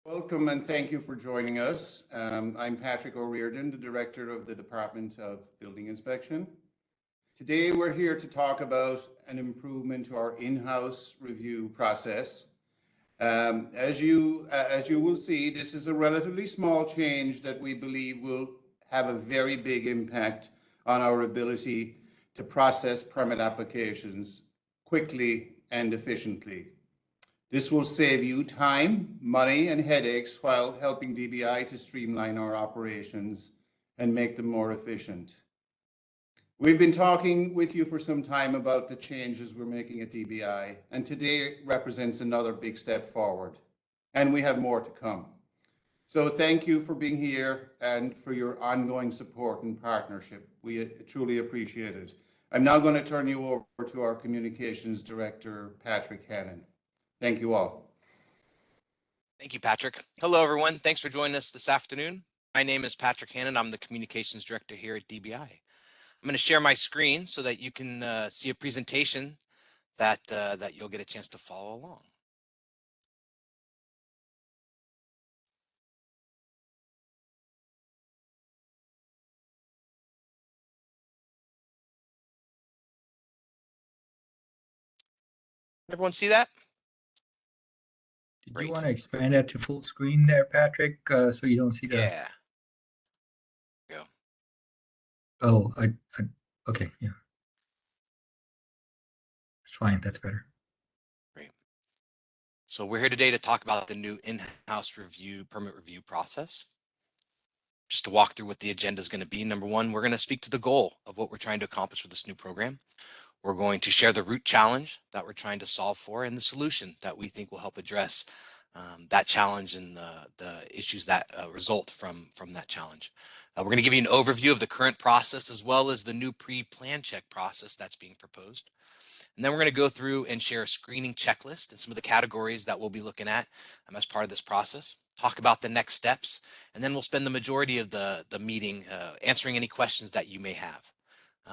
Welcome and thank you for joining us. I'm Patrick O'Riordan, the Director of the Department of Building Inspection. Today we're here to talk about an improvement to our in-house review process. As you will see, this is a relatively small change that we believe will have a very big impact on our ability to process permit applications quickly and efficiently. This will save you time, money, and headaches while helping DBI to streamline our operations and make them more efficient. We've been talking with you for some time about the changes we're making at DBI, and today represents another big step forward, and we have more to come. So thank you for being here and for your ongoing support and partnership. We truly appreciate it. I'm now going to turn you over to our Communications Director, Patrick Hannon. Thank you all. Thank you, Patrick. Hello, everyone. Thanks for joining us this afternoon. My name is Patrick Hannon. I'm the Communications Director here at DBI. I'm going to share my screen so that you can see a presentation that you'll get a chance to follow along. Everyone see that? Did Great. you want to expand that to full screen there, Patrick, so you don't see the... Yeah. Go. Oh, okay, yeah. It's fine, that's better. Great. So we're here today to talk about the new in-house permit review process. Just to walk through what the agenda is going to be. Number one, we're going to speak to the goal of what we're trying to accomplish with this new program. We're going to share the root challenge that we're trying to solve for and the solution that we think will help address that challenge and the issues that result from that challenge. We're going to give you an overview of the current process as well as the new pre-plan check process that's being proposed. And then we're going to go through and share a screening checklist and some of the categories that we'll be looking at as part of this process, talk about the next steps, and then we'll spend the majority of the meeting answering any questions that you may have.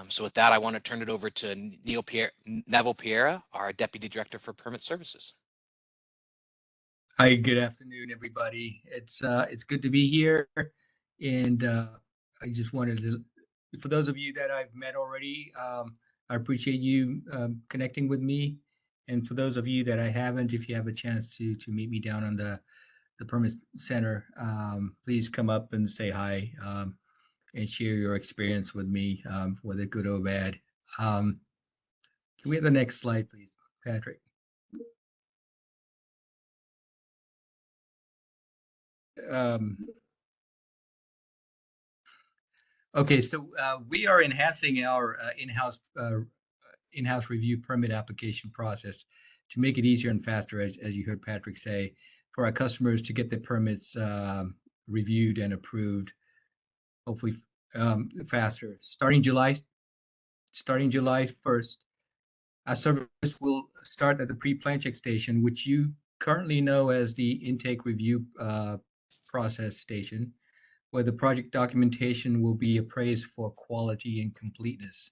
So with that, I want to turn it over to Neville Piera, our Deputy Director for Permit Services. Hi, good afternoon, everybody. It's good to be here, and I just wanted to, for those of you that I've met already, I appreciate you connecting with me, and for those of you that I haven't, if you have a chance to meet me down on the Permit Center, please come up and say hi. And share your experience with me, whether good or bad. Can we have the next slide, please, Patrick? Okay, so we are enhancing our in-house review permit application process to make it easier and faster, as you heard Patrick say, for our customers to get their permits reviewed and approved, hopefully faster. Starting July 1st, our service will start at the pre-plan check station, which you currently know as the intake review process station, where the project documentation will be appraised for quality and completeness.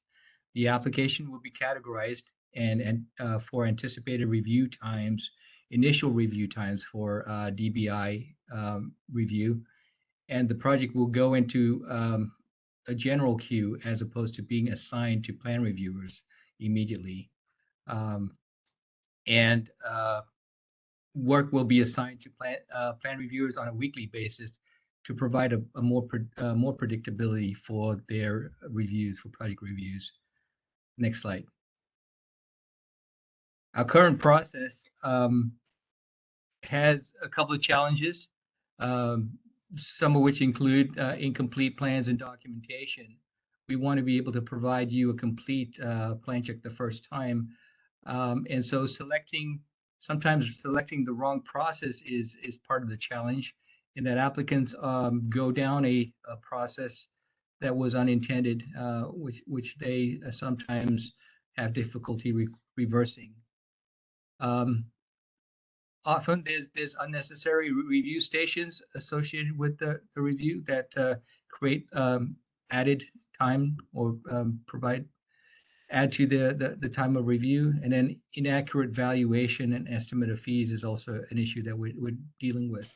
The application will be categorized and for anticipated review times, initial review times for DBI review, and the project will go into a general queue as opposed to being assigned to plan reviewers immediately. And work will be assigned to plan reviewers on a weekly basis to provide a more predictability for their reviews, for project reviews. Next slide. Our current process has a couple of challenges. Some of which include incomplete plans and documentation. We want to be able to provide you a complete plan check the first time. And so sometimes selecting the wrong process is part of the challenge, in that applicants go down a process that was unintended, which they sometimes have difficulty reversing. Often there's unnecessary review stations associated with the review that create added time or add to the time of review. And then inaccurate valuation and estimate of fees is also an issue that we're dealing with.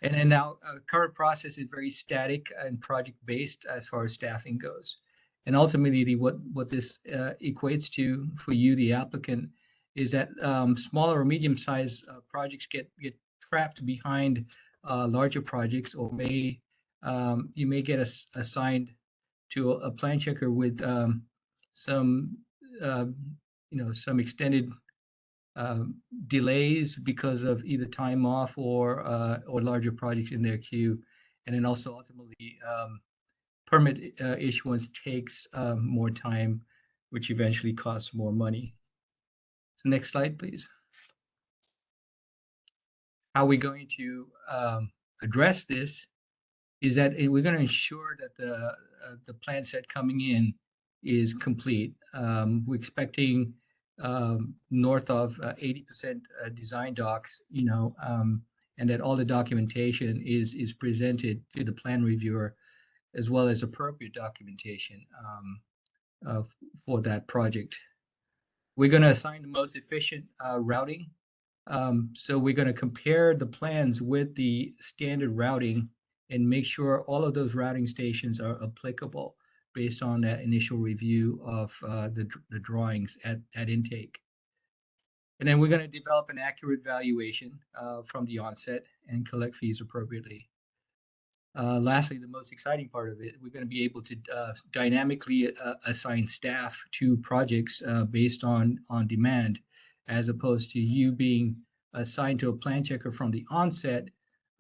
And then now, current process is very static and project-based as far as staffing goes. And ultimately, what this equates to for you, the applicant, is that smaller or medium-sized projects get trapped behind larger projects, or you may get assigned to a plan checker with some some extended delays because of either time off or larger projects in their queue. And then also ultimately permit issuance takes more time, which eventually costs more money. So next slide, please. How we're going to address this is that we're going to ensure that the plan set coming in is complete. We're expecting north of 80% design docs, and that all the documentation is presented to the plan reviewer, as well as appropriate documentation for that project. We're going to assign the most efficient routing. So we're going to compare the plans with the standard routing and make sure all of those routing stations are applicable based on that initial review of the drawings at intake. And then we're going to develop an accurate valuation from the onset and collect fees appropriately. Lastly, the most exciting part of it, we're going to be able to dynamically assign staff to projects based on demand, as opposed to you being assigned to a plan checker from the onset.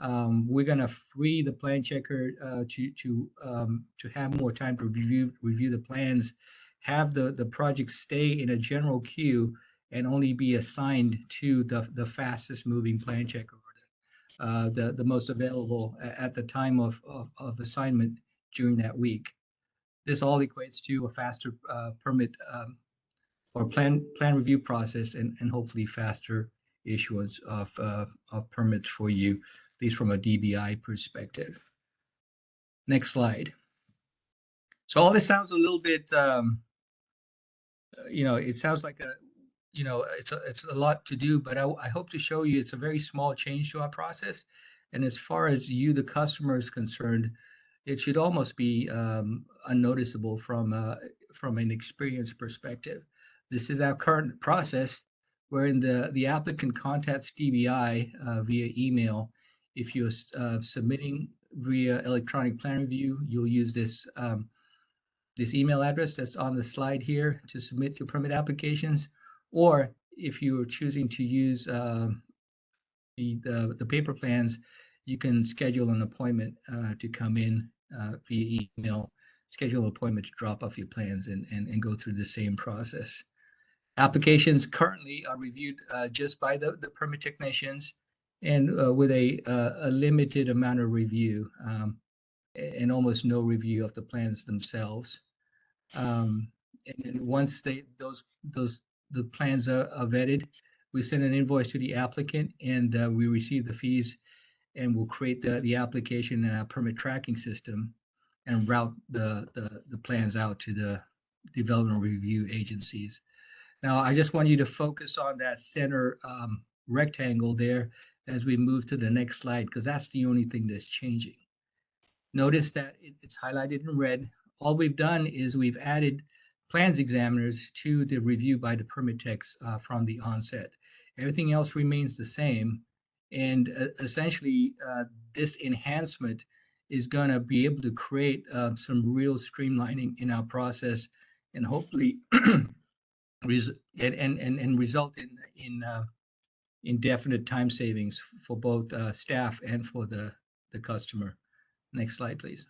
We're going to free the plan checker to have more time to review the plans, have the project stay in a general queue, and only be assigned to the fastest moving plan checker, the most available at the time of assignment during that week. This all equates to a faster permit or plan review process, and hopefully faster issuance of permits for you, at least from a DBI perspective. Next slide. So all this sounds a little bit, it sounds like it's a lot to do, but I hope to show you it's a very small change to our process. And as far as you, the customer, is concerned, it should almost be unnoticeable from an experience perspective. This is our current process, wherein the applicant contacts DBI via email. If you're submitting via electronic plan review, you'll use this email address that's on the slide here to submit your permit applications. Or if you are choosing to use the paper plans, you can schedule an appointment to come in via email, schedule an appointment to drop off your plans and go through the same process. Applications currently are reviewed just by the permit technicians, and with a limited amount of review and almost no review of the plans themselves. And then once the plans are vetted, we send an invoice to the applicant, and we receive the fees, and we'll create the application in our permit tracking system and route the plans out to the development review agencies. Now, I just want you to focus on that center rectangle there as we move to the next slide, because that's the only thing that's changing. Notice that it's highlighted in red. All we've done is we've added plans examiners to the review by the permit techs from the onset. Everything else remains the same. And essentially, this enhancement is going to be able to create some real streamlining in our process, and hopefully result in definite time savings for both staff and for the customer. Next slide, please.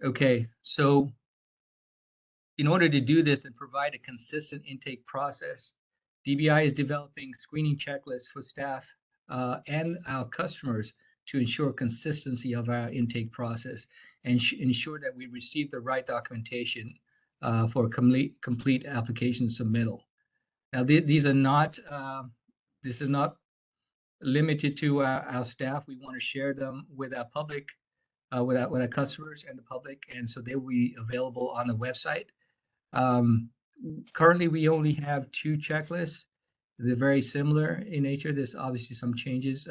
Okay, so in order to do this and provide a consistent intake process, DBI is developing screening checklists for staff and our customers to ensure consistency of our intake process and ensure that we receive the right documentation for complete application submittal. Now, these are not, this is not limited to our staff. We want to share them with our public, with our customers and the public, and so they will be available on the website. Currently, we only have 2 checklists. They're very similar in nature. There's obviously some changes,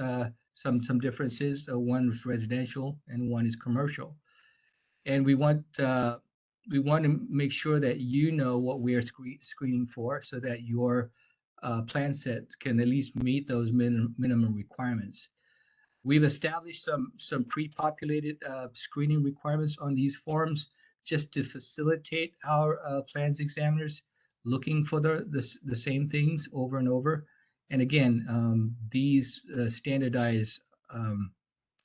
some differences. One is residential and one is commercial. And we want to make sure that you know what we are screening for, so that your plan set can at least meet those minimum requirements. We've established some pre-populated screening requirements on these forms just to facilitate our plans examiners looking for the same things over and over. And again, these standardized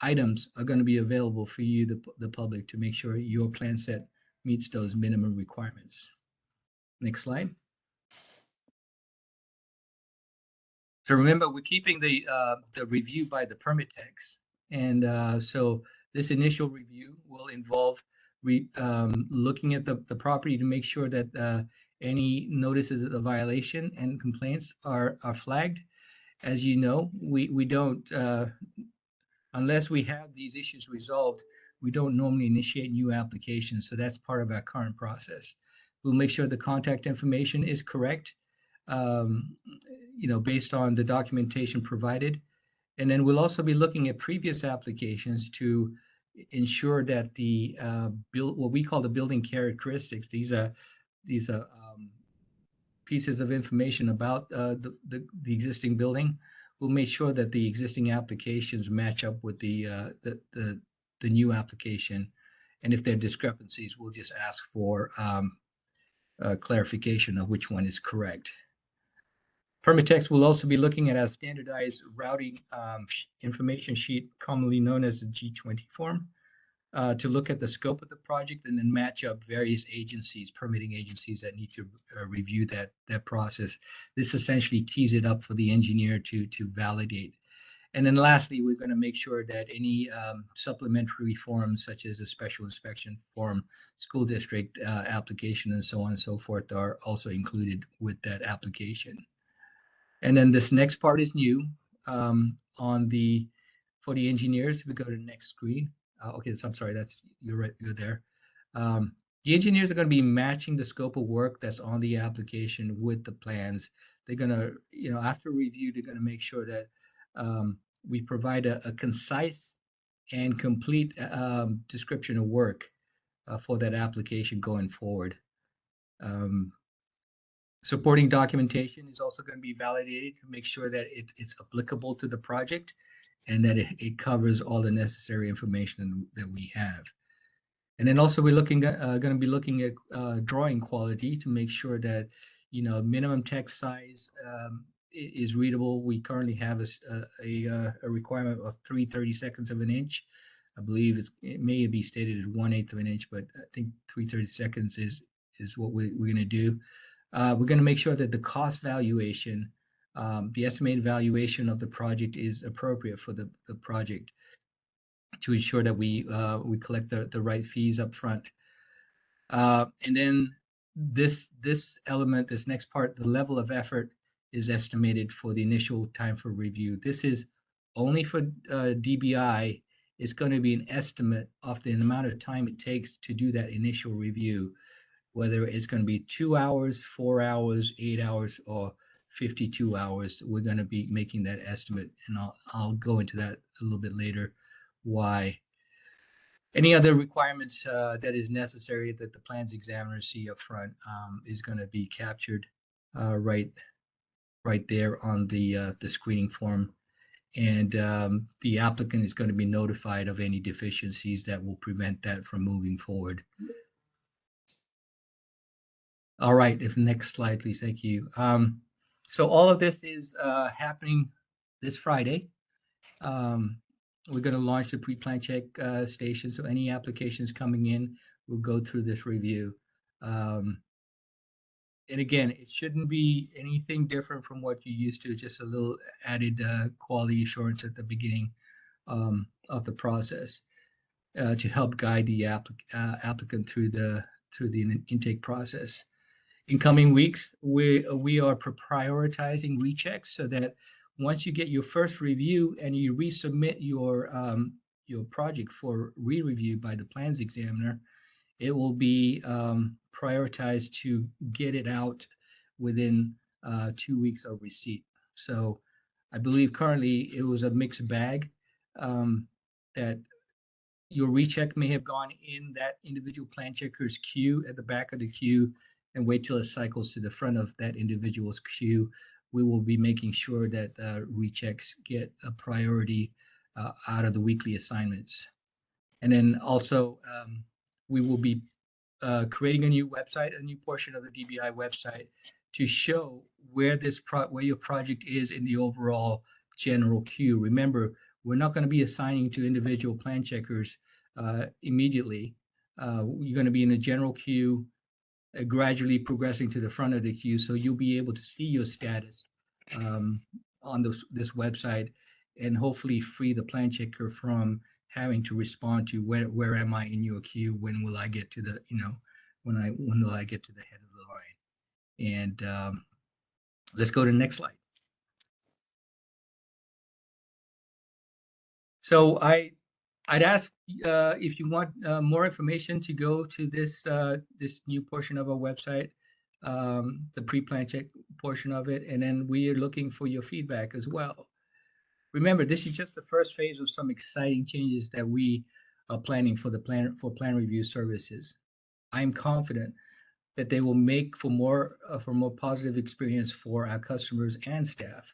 items are going to be available for you, the public, to make sure your plan set meets those minimum requirements. Next slide. So remember, we're keeping the review by the permit text. And so this initial review will involve looking at the property to make sure that any notices of violation and complaints are flagged. As you know, we don't, unless we have these issues resolved, we don't normally initiate new applications. So that's part of our current process. We'll make sure the contact information is correct, based on the documentation provided. And then we'll also be looking at previous applications to ensure that the what we call the building characteristics, these are pieces of information about the existing building. We'll make sure that the existing applications match up with the new application. And if there are discrepancies, we'll just ask for clarification of which one is correct. Permit text will also be looking at a standardized routing information sheet, commonly known as the G20 form, to look at the scope of the project and then match up various agencies, permitting agencies that need to review that process. This essentially tees it up for the engineer to validate. And then lastly, we're going to make sure that any supplementary forms, such as a special inspection form, school district application, and so on and so forth, are also included with that application. And then this next part is new for the engineers. If we go to the next screen. Okay, so I'm sorry, you're right, you're there. The engineers are going to be matching the scope of work that's on the application with the plans. They're going to, after review, they're going to make sure that we provide a concise and complete description of work for that application going forward. Supporting documentation is also going to be validated to make sure that it's applicable to the project and that it covers all the necessary information that we have. And then also we're going to be looking at drawing quality to make sure that, minimum text size is readable. We currently have a requirement of 3/32 of an inch. I believe it may be stated as 1/8 of an inch, but I think 3/32 is what we're going to do. We're going to make sure that the cost valuation, the estimated valuation of the project, is appropriate for the project, to ensure that we collect the right fees up front. And then this element, this next part, the level of effort is estimated for the initial time for review. This is only for DBI. It's going to be an estimate of the amount of time it takes to do that initial review, whether it's going to be 2 hours, 4 hours, 8 hours, or 52 hours. We're going to be making that estimate, and I'll go into that a little bit later, why. Any other requirements that is necessary that the plans examiners see up front is going to be captured right there on the screening form. And the applicant is going to be notified of any deficiencies that will prevent that from moving forward. All right, if next slide, please. Thank you. So all of this is happening this Friday. We're going to launch the pre-plan check station. So any applications coming in will go through this review. And again, it shouldn't be anything different from what you used to, just a little added quality assurance at the beginning of the process to help guide the applicant through the intake process. In coming weeks, we are prioritizing rechecks so that once you get your first review and you resubmit your project for re-review by the plans examiner, it will be prioritized to get it out within 2 weeks of receipt. So I believe currently it was a mixed bag, that your recheck may have gone in that individual plan checker's queue at the back of the queue and wait till it cycles to the front of that individual's queue. We will be making sure that rechecks get a priority out of the weekly assignments. And then also, we will be creating a new website, a new portion of the DBI website to show where where your project is in the overall general queue. Remember, we're not going to be assigning to individual plan checkers immediately. You're going to be in a general queue, gradually progressing to the front of the queue, so you'll be able to see your status on this website, and hopefully free the plan checker from having to respond to where am I in your queue? When will I get to the, when will I get to the head of the line? And let's go to the next slide. So I'd ask if you want more information to go to this this new portion of our website, the pre-plan check portion of it, and then we are looking for your feedback as well. Remember, this is just the first phase of some exciting changes that we are planning for plan review services. I am confident that they will make for more positive experience for our customers and staff.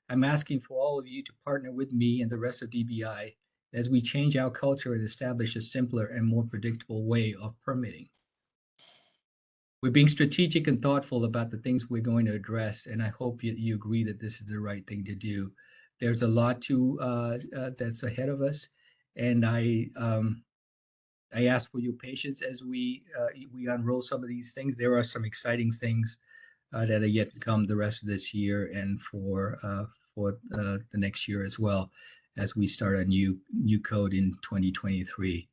I'm asking for all of you to partner with me and the rest of DBI as we change our culture and establish a simpler and more predictable way of permitting. We're being strategic and thoughtful about the things we're going to address, and I hope you agree that this is the right thing to do. There's a lot that's ahead of us, and I ask for your patience as we unroll some of these things. There are some exciting things that are yet to come the rest of this year and for the next year as well, as we start a new code in 2023.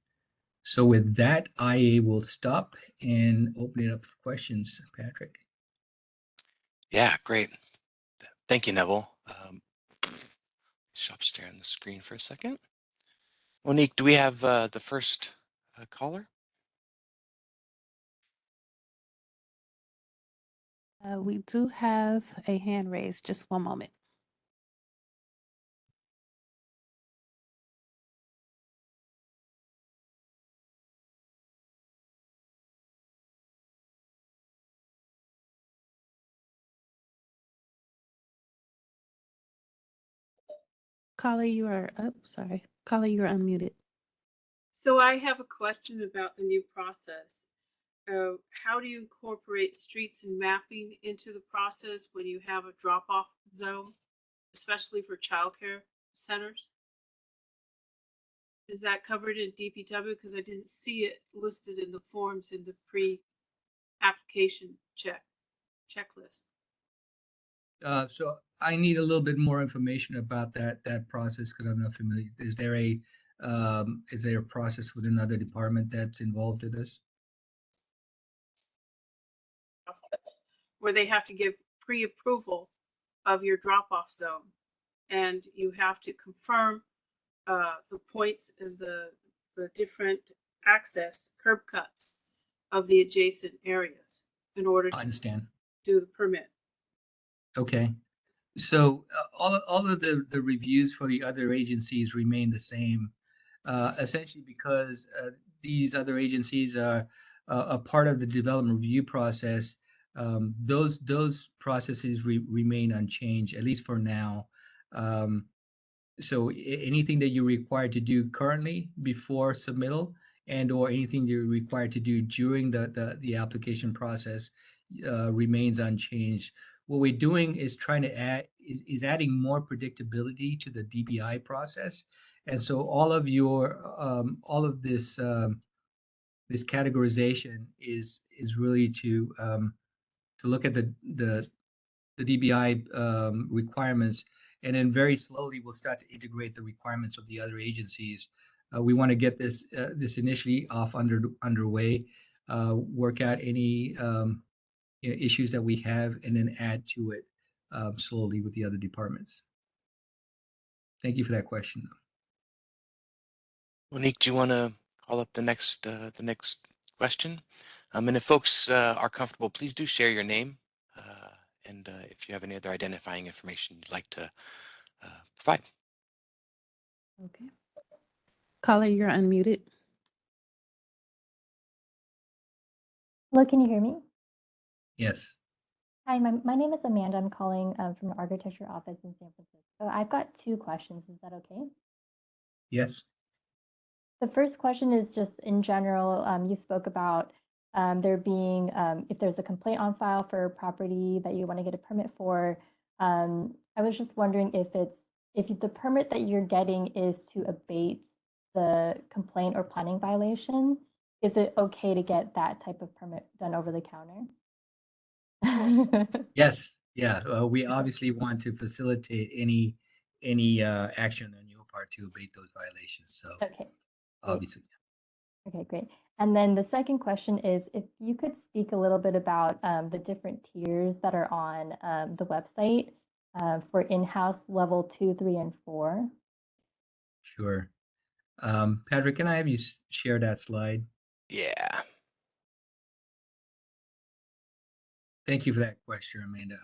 So with that, I will stop and open it up for questions, Patrick. Yeah, great. Thank you, Neville. Stop staring at the screen for a second. Monique, do we have the first caller? We do have a hand raised. Just one moment. Caller, you are up. Sorry. Caller, you are unmuted. So I have a question about the new process. How do you incorporate streets and mapping into the process when you have a drop-off zone, especially for childcare centers? Is that covered in DPW? Because I didn't see it listed in the forms in the pre-application checklist. So I need a little bit more information about that process because I'm not familiar. Is there a process within another department that's involved in this? Process where they have to give pre-approval of your drop-off zone, and you have to confirm the points and the different access curb cuts of the adjacent areas in order to understand. do the permit. Okay. So all of the reviews for the other agencies remain the same, essentially because these other agencies are a part of the development review process. Those processes remain unchanged, at least for now. So anything that you're required to do currently before submittal and or anything you're required to do during the application process remains unchanged. What we're doing is trying to adding more predictability to the DBI process. And so all of this this categorization is really to look at the DBI requirements, and then very slowly we'll start to integrate the requirements of the other agencies. We want to get this initially underway, work out any issues that we have, and then add to it slowly with the other departments. Thank you for that question, though. Monique, do you want to call up the next question? And if folks are comfortable, please do share your name and if you have any other identifying information you'd like to provide. Okay. Caller, you're unmuted. Hello, can you hear me? Yes. Hi, my name is Amanda. I'm calling from the architecture office in San Francisco. I've got two questions. Is that okay? Yes. The first question is just in general, you spoke about there being, if there's a complaint on file for a property that you want to get a permit for. I was just wondering if the permit that you're getting is to abate the complaint or planning violation, is it okay to get that type of permit done over the counter? Yes. Yeah. We obviously want to facilitate any action on your part to abate those violations. So Okay. obviously. Okay, great. And then the second question is if you could speak a little bit about the different tiers that are on the website for in-house level 2, 3, and 4. Sure. Patrick, can I have you share that slide? Yeah. Thank you for that question, Amanda.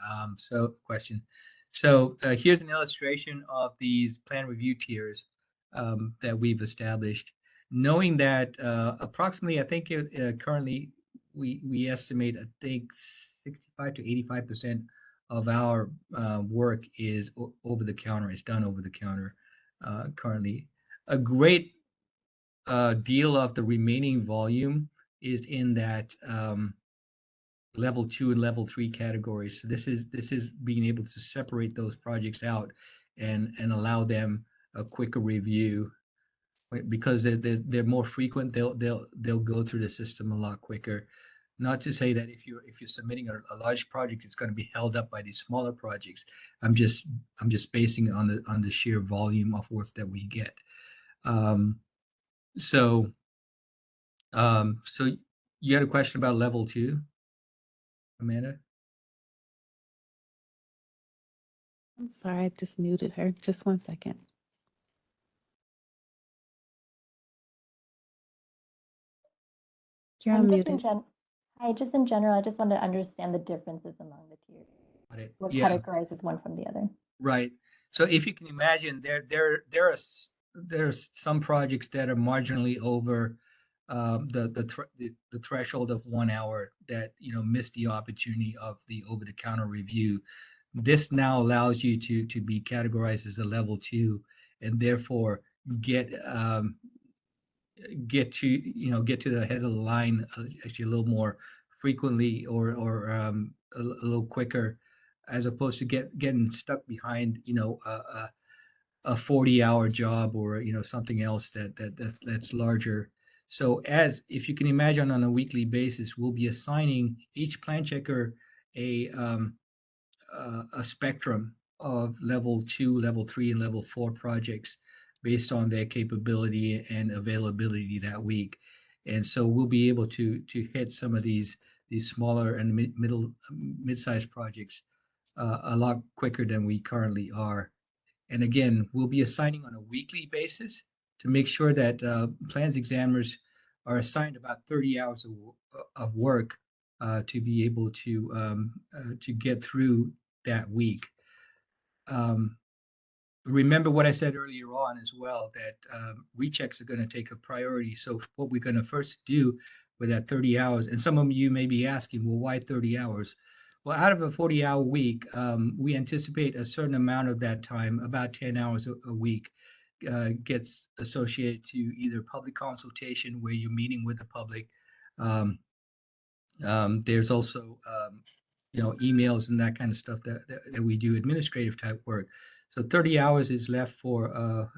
So here's an illustration of these plan review tiers that we've established, knowing that approximately, I think currently we estimate, I think 65 to 85% of our work is over the counter, is done over the counter currently. A great deal of the remaining volume is in that level 2 and level 3 categories. So this is being able to separate those projects out and allow them a quicker review because they're more frequent. They'll go through the system a lot quicker. Not to say that if you're submitting a large project, it's going to be held up by these smaller projects. I'm just basing it on the sheer volume of work that we get. So you had a question about level 2, Amanda? I'm sorry, I just muted her. Just 1 second. You're unmuted. Just in general, I just want to understand the differences among the tiers. What Yeah. categorizes one from the other? Right. So if you can imagine, there's some projects that are marginally over the threshold of 1 hour that missed the opportunity of the over the counter review. This now allows you to be categorized as a level 2, and therefore get to the head of the line actually a little more frequently or a little quicker, as opposed to getting stuck behind a 40-hour job or something else that's larger. So if you can imagine, on a weekly basis, we'll be assigning each plan checker a spectrum of level 2, level 3, and level 4 projects based on their capability and availability that week. And so we'll be able to hit some of these smaller and mid-sized projects a lot quicker than we currently are. And again, we'll be assigning on a weekly basis to make sure that plans examiners are assigned about 30 hours of work to be able to get through that week. Remember what I said earlier on as well, that rechecks are going to take a priority. So what we're going to first do with that 30 hours, and some of you may be asking, well, why 30 hours? Well, out of a 40-hour week, we anticipate a certain amount of that time, about 10 hours a week, gets associated to either public consultation, where you're meeting with the public. There's also emails and that kind of stuff that we do, administrative type work. So 30 hours is left for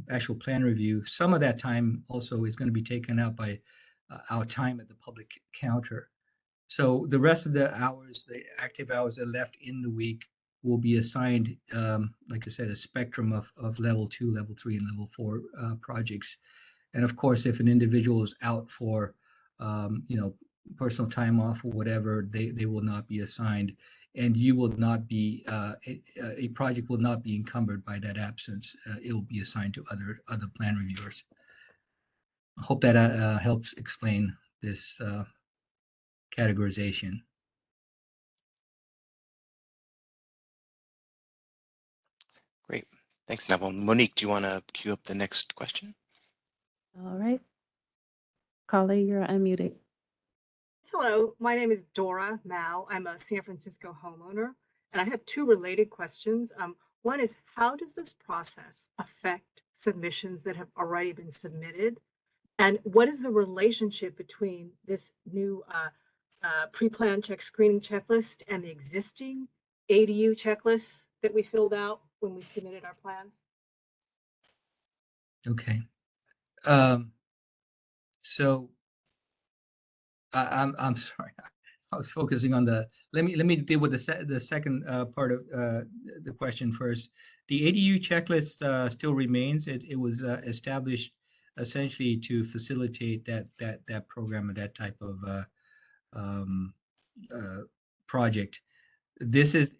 actual plan review. Some of that time also is going to be taken out by our time at the public counter. So the rest of the hours, the active hours that are left in the week, will be assigned, like I said, a spectrum of level 2, level 3, and level 4 projects. And of course, if an individual is out for personal time off or whatever, they will not be assigned, and you will not be a project will not be encumbered by that absence. It will be assigned to other plan reviewers. I hope that helps explain this categorization. Thanks, Neville. Monique, do you want to queue up the next question? All right. Caller, you're unmuted. Hello, my name is Dora Mao. I'm a San Francisco homeowner, and I have two related questions. One is, how does this process affect submissions that have already been submitted? And what is the relationship between this new pre-plan check screening checklist and the existing ADU checklist that we filled out when we submitted our plan? Okay. So I'm sorry. I was focusing on the. Let me deal with the second part of the question first. The ADU checklist still remains. It was established essentially to facilitate that program or that type of project. This is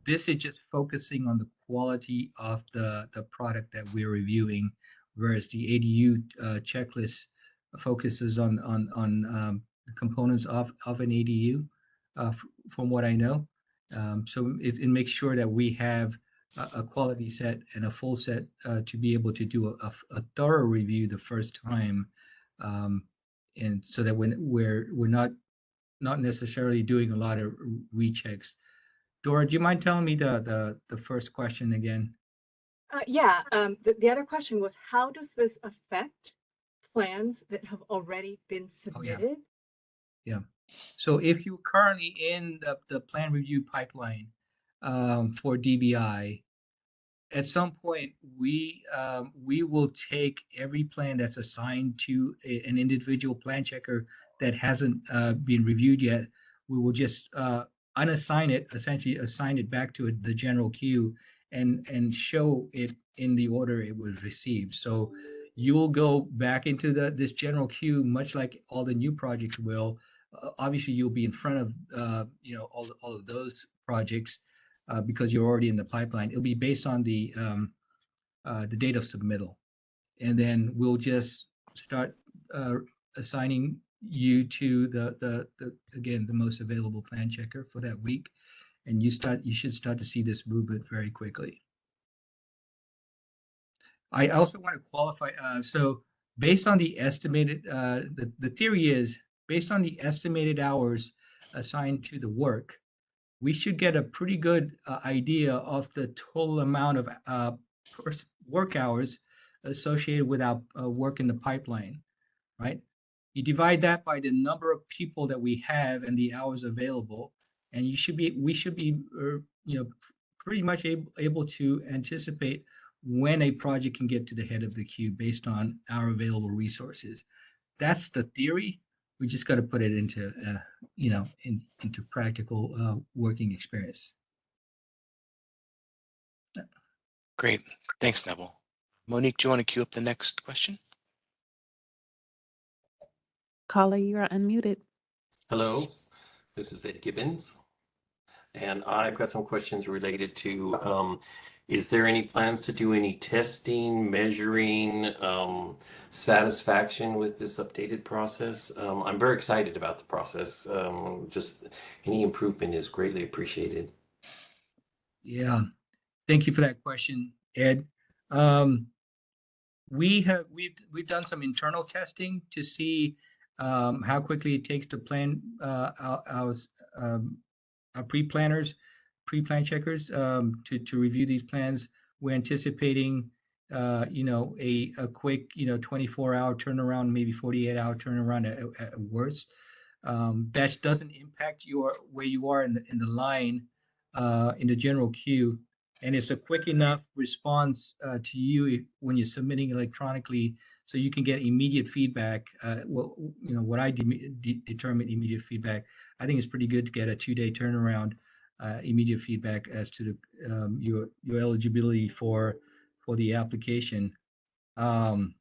just focusing on the quality of the product that we're reviewing, whereas the ADU checklist focuses on the components of an ADU, from what I know. So it makes sure that we have a quality set and a full set to be able to do a thorough review the first time, and so that when we're not necessarily doing a lot of rechecks. Dora, do you mind telling me the first question again? Yeah, the other question was, how does this affect plans that have already been Oh, yeah. submitted? Yeah. So if you're currently in the plan review pipeline for DBI, at some point we will take every plan that's assigned to an individual plan checker that hasn't been reviewed yet. We will just unassign it, essentially assign it back to the general queue and show it in the order it was received. So you'll go back into this general queue, much like all the new projects will. Obviously, you'll be in front of all of those projects because you're already in the pipeline. It'll be based on the date of submittal, and then we'll just start assigning you to the again the most available plan checker for that week, and you should start to see this movement very quickly. I also want to qualify. So based on the estimated, the theory is based on the estimated hours assigned to the work, we should get a pretty good idea of the total amount of work hours associated with our work in the pipeline, right? You divide that by the number of people that we have and the hours available, and we should be pretty much able to anticipate when a project can get to the head of the queue based on our available resources. That's the theory. We just got to put it into into practical working experience. Great. Thanks, Neville. Monique, do you want to queue up the next question? Caller, you are unmuted. Hello, this is Ed Gibbons, and I've got some questions related to is there any plans to do any testing, measuring, satisfaction with this updated process? I'm very excited about the process. Just any improvement is greatly appreciated. Yeah, thank you for that question, Ed. We've done some internal testing to see how quickly it takes to plan our pre-planners, pre-plan checkers to review these plans. We're anticipating a quick 24-hour turnaround, maybe 48-hour turnaround at worst. That doesn't impact where you are in the line in the general queue, and it's a quick enough response to you when you're submitting electronically, so you can get immediate feedback. What I determine immediate feedback, I think it's pretty good to get a 2-day turnaround, immediate feedback as to your eligibility for the application. And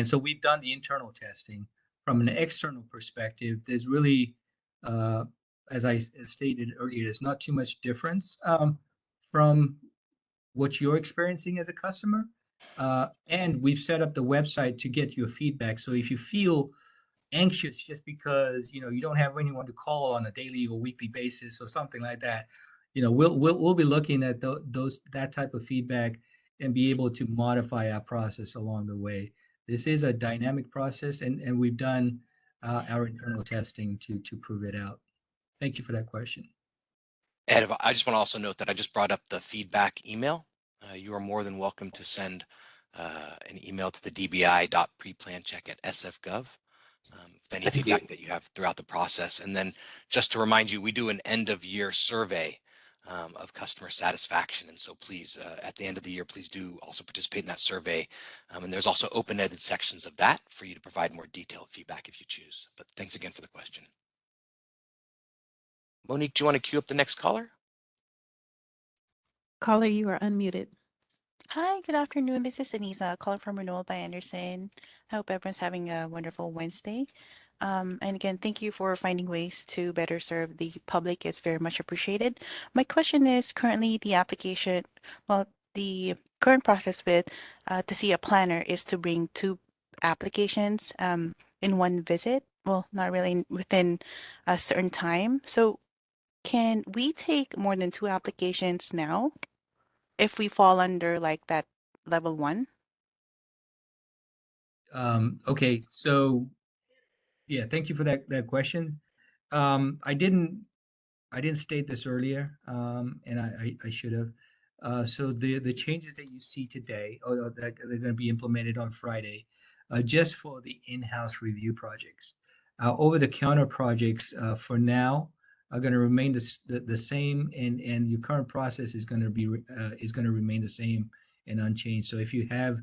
so we've done the internal testing. From an external perspective, there's really, as I stated earlier, there's not too much difference from what you're experiencing as a customer. And we've set up the website to get your feedback. So if you feel anxious just because you don't have anyone to call on a daily or weekly basis or something like that, we'll be looking at that type of feedback and be able to modify our process along the way. This is a dynamic process, and we've done our internal testing to prove it out. Thank you for that question. Ed, I just want to also note that I just brought up the feedback email. You are more than welcome to send an email to the dbi.preplancheck@sfgov with any Thank you. feedback that you have throughout the process. And then just to remind you, we do an end of year survey of customer satisfaction. And so please, at the end of the year, please do also participate in that survey. And there's also open-ended sections of that for you to provide more detailed feedback if you choose. But thanks again for the question. Monique, do you want to queue up the next caller? Caller, you are unmuted. Hi, good afternoon. This is Anisa calling from Renewal by Anderson. I hope everyone's having a wonderful Wednesday. And again, thank you for finding ways to better serve the public. It's very much appreciated. My question is currently the application, well, the current process with to see a planner is to bring 2 applications in one visit. Well, not really within a certain time. So can we take more than 2 applications now if we fall under like that level 1? Okay, so yeah, thank you for that question. I didn't state this earlier, and I should have. So the changes that you see today, that they're going to be implemented on Friday, just for the in-house review projects. Over-the-counter projects, for now, are going to remain the same, and your current process is going to remain the same and unchanged. So if you have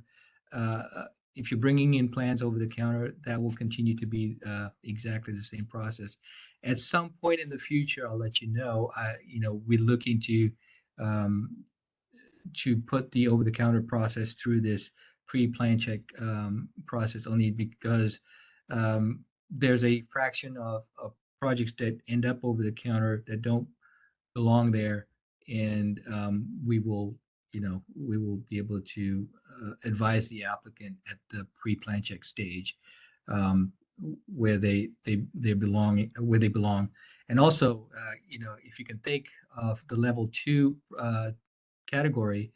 if you're bringing in plans over the counter, that will continue to be exactly the same process. At some point in the future, I'll let you know. We're looking to put the over-the-counter process through this pre-plan check process, only because there's a fraction of projects that end up over the counter that don't belong there, and we will be able to advise the applicant at the pre-plan check stage where they belong. And also, if you can think of the level 2 category,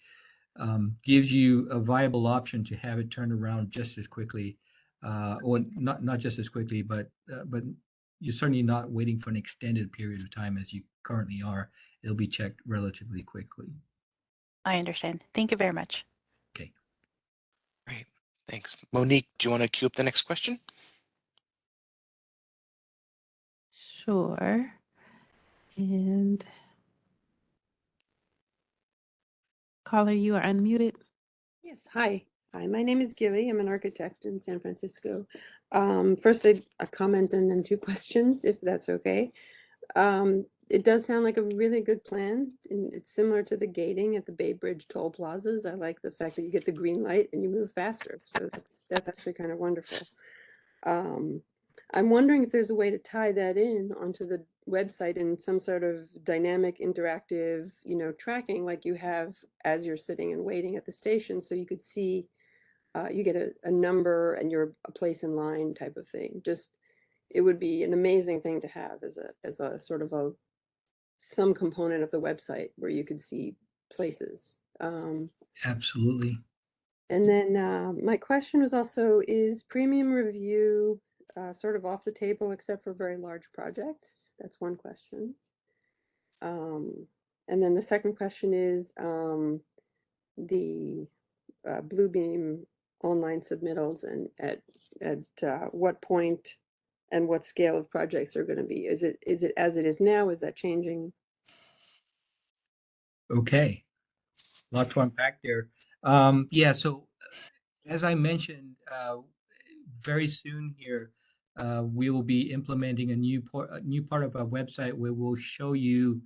gives you a viable option to have it turned around just as quickly, or not just as quickly, but you're certainly not waiting for an extended period of time as you currently are. It'll be checked relatively quickly. I understand. Thank you very much. Okay. Great. Thanks. Monique, do you want to queue up the next question? Sure. And caller, you are unmuted. Yes, hi. Hi, my name is Gilly. I'm an architect in San Francisco. First, a comment and then 2 questions, if that's okay. It does sound like a really good plan, and it's similar to the gating at the Bay Bridge toll plazas. I like the fact that you get the green light and you move faster. So that's actually kind of wonderful. I'm wondering if there's a way to tie that in onto the website in some sort of dynamic, interactive, tracking like you have as you're sitting and waiting at the station, so you could see, you get a number and you're a place in line type of thing. Just, it would be an amazing thing to have as a sort of some component of the website where you could see places. Absolutely. And then my question was also, is premium review sort of off the table except for very large projects? That's one question. And then the second question is the Bluebeam online submittals, and at what point and what scale of projects are going to be? Is it as it is now? Is that changing? Okay. A lot to unpack there. Yeah, so as I mentioned, very soon here, we will be implementing a new part of our website where we'll show you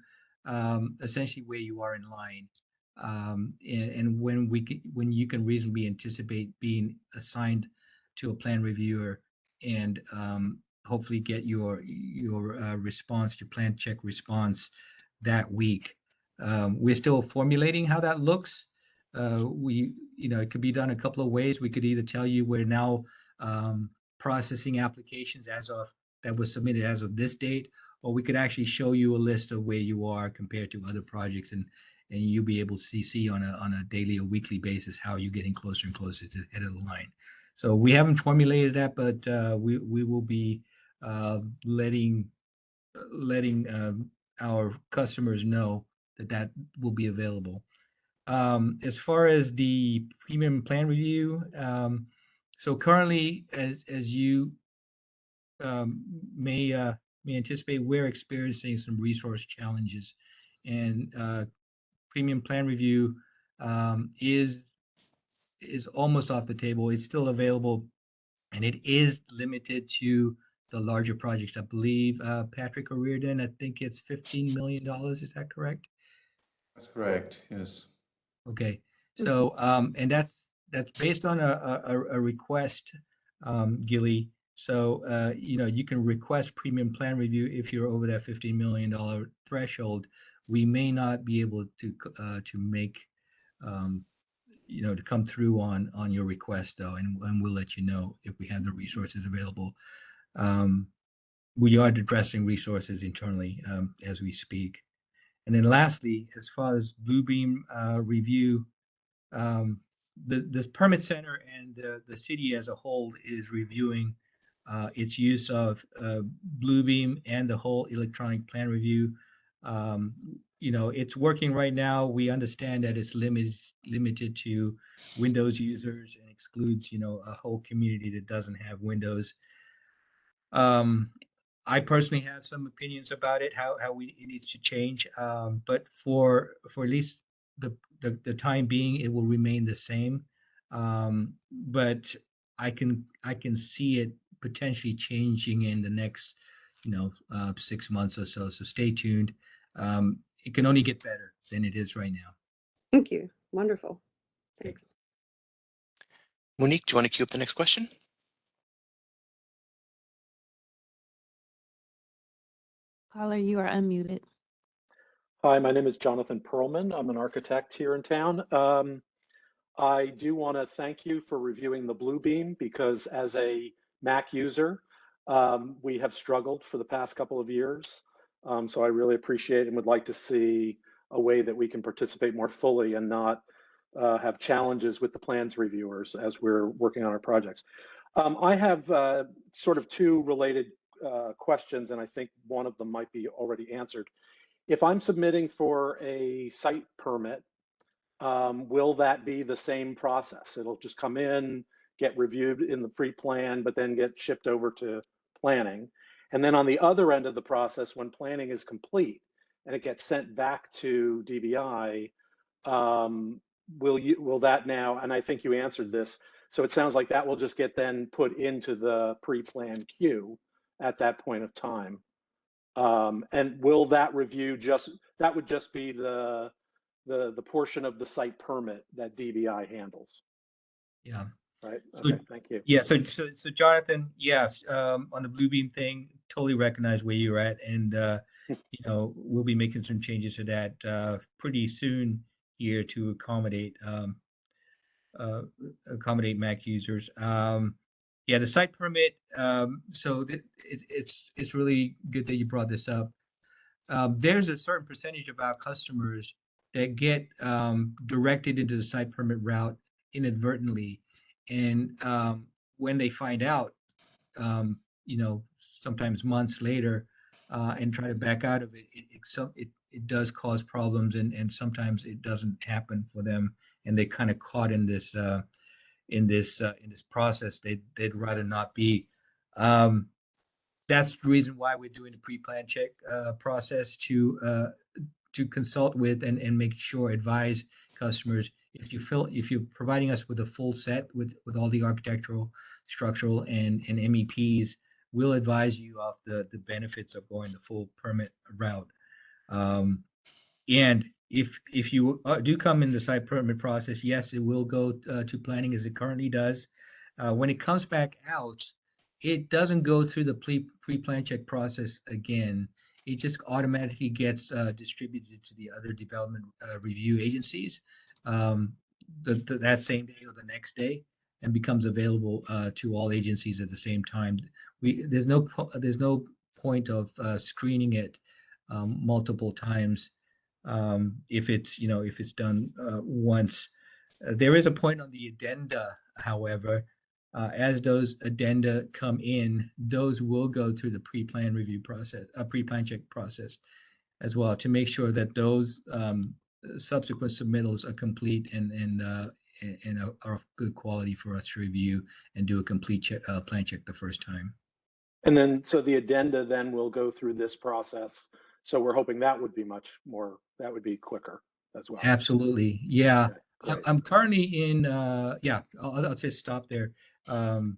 essentially where you are in line, and when you can reasonably anticipate being assigned to a plan reviewer, and hopefully get your response, your plan check response that week. We're still formulating how that looks. It could be done a couple of ways. We could either tell you we're now processing applications as of that was submitted as of this date, or we could actually show you a list of where you are compared to other projects, and you'll be able to see on a daily or weekly basis how you're getting closer and closer to the head of the line. So we haven't formulated that, but we will be letting our customers know that will be available. As far as the premium plan review, so currently, as you may anticipate, we're experiencing some resource challenges, and premium plan review is almost off the table. It's still available, and it is limited to the larger projects. I believe, Patrick O'Riordan, I think it's $15 million. Is that correct? That's correct, yes. Okay. So, and that's based on a request, Gilly. So, you can request premium plan review if you're over that $15 million threshold. We may not be able to make, to come through on your request, though, and we'll let you know if we have the resources available. We are addressing resources internally as we speak. And then lastly, as far as Bluebeam review, the permit center and the city as a whole is reviewing its use of Bluebeam and the whole electronic plan review. It's working right now. We understand that it's limited to Windows users and excludes, a whole community that doesn't have Windows. I personally have some opinions about it, how it needs to change. But for at least the time being, it will remain the same. But I can see it potentially changing in the next 6 months or so. So stay tuned. It can only get better than it is right now. Thank you. Wonderful. Thanks. Monique, do you want to queue up the next question? Caller, you are unmuted. Hi, my name is Jonathan Perlman. I'm an architect here in town. I do want to thank you for reviewing the Bluebeam, because as a Mac user, we have struggled for the past couple of years. So I really appreciate and would like to see a way that we can participate more fully and not have challenges with the plans reviewers as we're working on our projects. I have sort of two related questions, and I think one of them might be already answered. If I'm submitting for a site permit, will that be the same process? It'll just come in, get reviewed in the pre-plan, but then get shipped over to planning. And then on the other end of the process, when planning is complete and it gets sent back to DBI, will that now, and I think you answered this, so it sounds like that will just get then put into the pre-plan queue at that point of time. And will that review that would just be the portion of the site permit that DBI handles? Yeah. Right. So, okay. Thank you. Yeah. So Jonathan, yes, on the Bluebeam thing, totally recognize where you're at, and we'll be making some changes to that pretty soon here to accommodate Mac users. Yeah, the site permit. So it's really good that you brought this up. There's a certain percentage of our customers that get directed into the site permit route inadvertently, and when they find out, sometimes months later, and try to back out of it, it does cause problems, and sometimes it doesn't happen for them, and they kind of caught in this process they'd rather not be. That's the reason why we're doing the pre-plan check process to consult with and make sure, advise customers, if you're providing us with a full set with all the architectural, structural, and MEPs, we'll advise you of the benefits of going the full permit route. And if you do come in the site permit process, yes, it will go to planning as it currently does. When it comes back out, it doesn't go through the pre-plan check process again. It just automatically gets distributed to the other development review agencies that same day or the next day. and becomes available to all agencies at the same time. There's no point of screening it multiple times if it's done once. There is a point on the addenda, however. As those addenda come in, those will go through the pre-plan review process, pre-plan check process as well, to make sure that those subsequent submittals are complete and are of good quality for us to review and do a complete plan check the first time. And then, so the addenda then will go through this process. So we're hoping that would be that would be quicker as well. Absolutely. Yeah. Okay, I'm currently in, I'll just stop there. I'll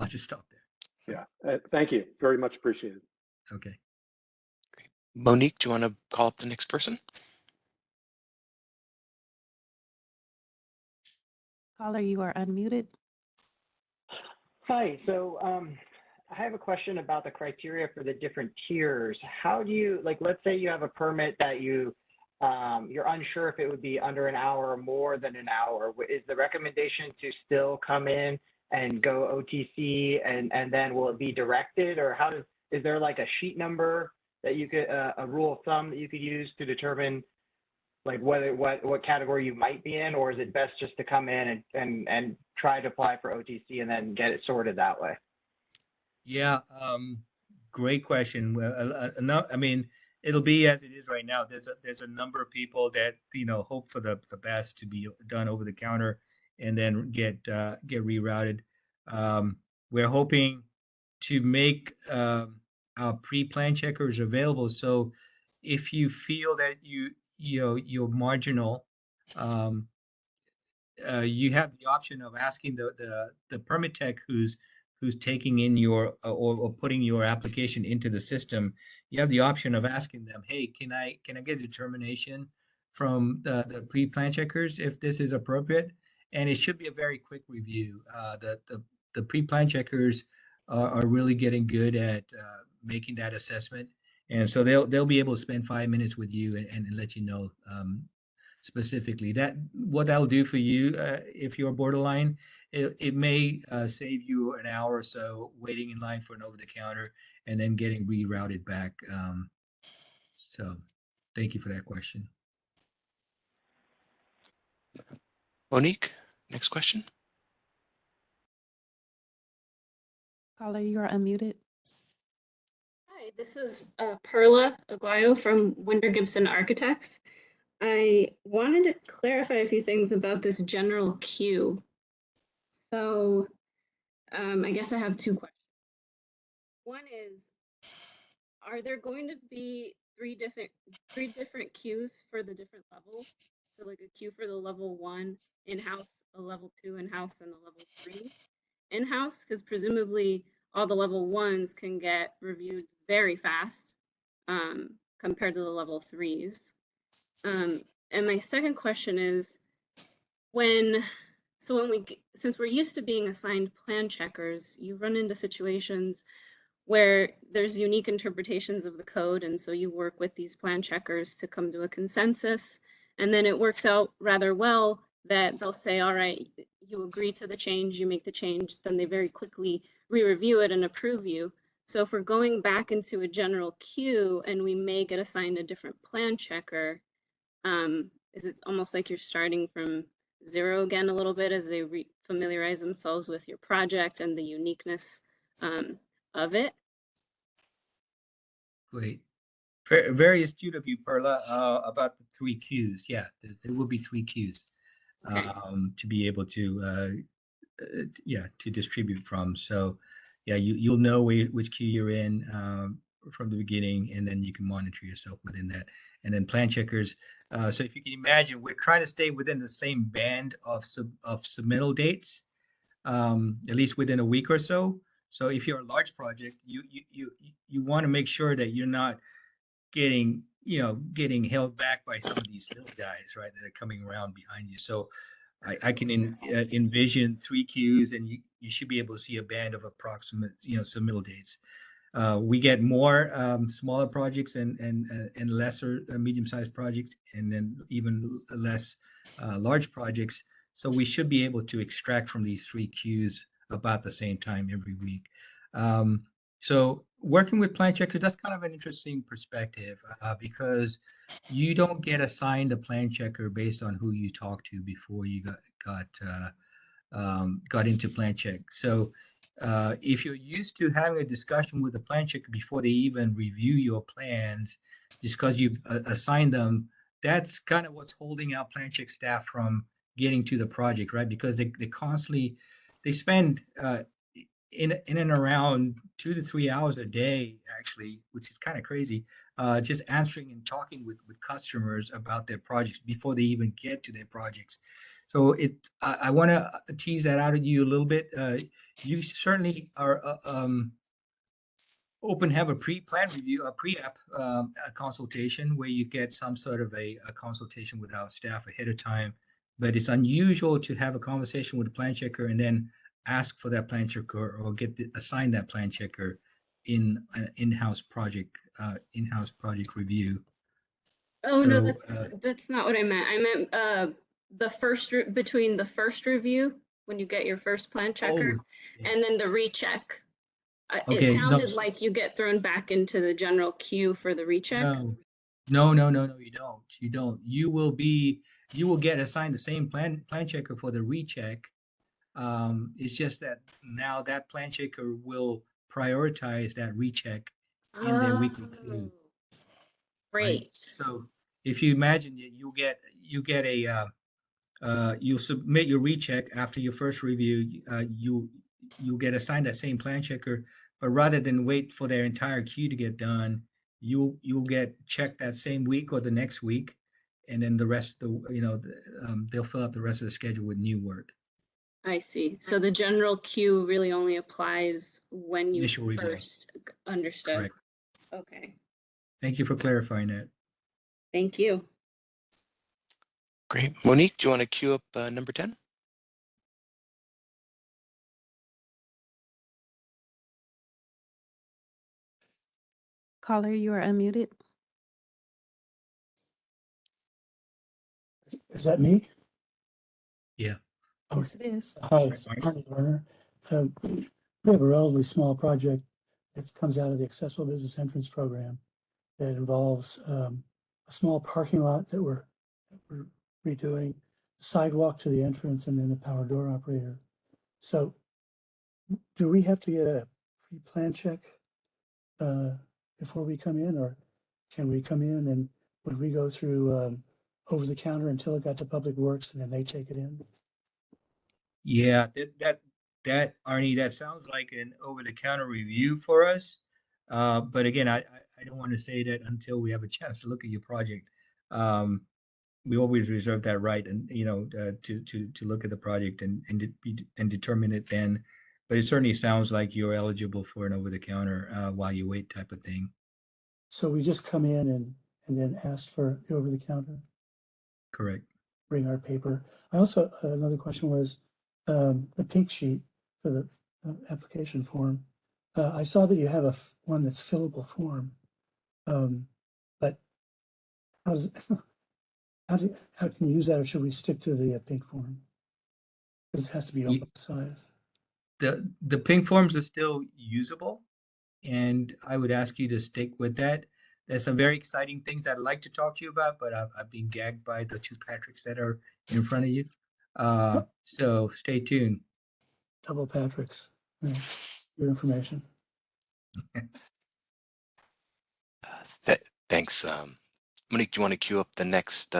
just stop there. Yeah. Thank you. Very much appreciated. Okay. Monique, do you want to call up the next person? Caller, you are unmuted. Hi, so I have a question about the criteria for the different tiers. How do you, like, let's say you have a permit that you're unsure if it would be under an hour or more than an hour. Is the recommendation to still come in and go OTC and then will it be directed, or is there like a sheet number that you could, a rule of thumb that you could use to determine like what category you might be in, or is it best just to come in and try to apply for OTC and then get it sorted that way? Yeah, great question. Well, I mean, it'll be as it is right now. There's a number of people that hope for the best to be done over the counter and then get rerouted. We're hoping to make our pre-plan checkers available. So if you feel that you're marginal, you have the option of asking the permit tech who's taking in your or putting your application into the system. You have the option of asking them, hey, can I get a determination from the pre-plan checkers if this is appropriate? And it should be a very quick review. The pre-plan checkers are really getting good at making that assessment, and so they'll be able to spend 5 minutes with you and let you know specifically what that'll do for you. If you're borderline, it may save you an hour or so waiting in line for an over-the-counter and then getting rerouted back. So thank you for that question. Monique, next question. Caller, you are unmuted. Hi, this is Perla Aguayo from Winder Gibson Architects. I wanted to clarify a few things about this general queue. So I guess I have two questions. One is, are there going to be three different queues for the different levels? So like a queue for the level 1 in-house, a level 2 in-house, and a level 3 in-house? Because presumably all the level 1s can get reviewed very fast compared to the level 3s. And my second question is, since we're used to being assigned plan checkers, you run into situations where there's unique interpretations of the code, and so you work with these plan checkers to come to a consensus, and then it works out rather well that they'll say, all right, you agree to the change, you make the change, then they very quickly re-review it and approve you. So if we're going back into a general queue and we may get assigned a different plan checker, is it almost like you're starting from zero again a little bit as they familiarize themselves with your project and the uniqueness of it? Great. Very astute of you, Perla, about the 3 queues. Yeah, there will be 3 queues to be able to distribute from. So yeah, you'll know which queue you're in from the beginning, and then you can monitor yourself within that. And then plan checkers. So if you can imagine, we're trying to stay within the same band of submittal dates, at least within a week or so. So if you're a large project, you want to make sure that you're not getting held back by some of these little guys, right, that are coming around behind you. So I can envision 3 queues, and you should be able to see a band of approximate submittal dates. We get more smaller projects and lesser medium-sized projects, and then even less large projects. So we should be able to extract from these 3 queues about the same time every week. So working with plan checkers, that's kind of an interesting perspective because you don't get assigned a plan checker based on who you talked to before you got into plan check. So if you're used to having a discussion with a plan checker before they even review your plans, just because you've assigned them, that's kind of what's holding out plan check staff from getting to the project, right? Because they constantly, they spend in and around 2 to 3 hours a day, actually, which is kind of crazy, just answering and talking with customers about their projects before they even get to their projects. So I want to tease that out of you a little bit. You certainly are open to have a pre-plan review, a pre-app a consultation where you get some sort of a consultation with our staff ahead of time. But it's unusual to have a conversation with a plan checker and then ask for that plan checker or assign that plan checker in an in-house project review. Oh, no, So, that's not what I meant. I meant between the first review, when you get your first plan checker, yeah. and then the recheck. It Okay, no, sounded like you get thrown back into the general queue for the recheck. No, you don't. You don't. You will get assigned the same plan checker for the recheck. It's just that now that plan checker will prioritize that recheck in their weekly queue. Right? Great. So if you imagine you get a you'll submit your recheck after your first review, you'll get assigned that same plan checker, but rather than wait for their entire queue to get done, you'll get checked that same week or the next week, and then the rest of they'll fill up the rest of the schedule with new work. I see. So the general queue really only applies when you Initial review. first understood. Correct. Okay. Thank you for clarifying that. Thank you. Great. Monique, do you want to queue up number 10? Caller, you are unmuted. Is that me? Yeah. Yes, it is. Hi, it's Arnie Lerner. We have a relatively small project that comes out of the Accessible Business Entrance Program that involves a small parking lot that we're redoing, sidewalk to the entrance, and then the power door operator. So do we have to get a pre-plan check before we come in, or can we come in and would we go through over the counter until it got to Public Works and then they take it in? Yeah, that Arnie, that sounds like an over-the-counter review for us. But again, I don't want to say that until we have a chance to look at your project. We always reserve that right, and to look at the project and determine it then. But it certainly sounds like you're eligible for an over-the-counter while you wait type of thing. So we just come in and then ask for the over-the-counter? Correct. Bring our paper. I also, another question was the pink sheet for the application form. I saw that you have one that's fillable form, but how can you use that, or should we stick to the pink form? Because it has to be open size. The pink forms are still usable, and I would ask you to stick with that. There's some very exciting things I'd like to talk to you about, but I've been gagged by the 2 Patricks that are in front of you. So stay tuned. Double Patricks. Yeah, your information. Thanks. Monique, do you want to queue up the next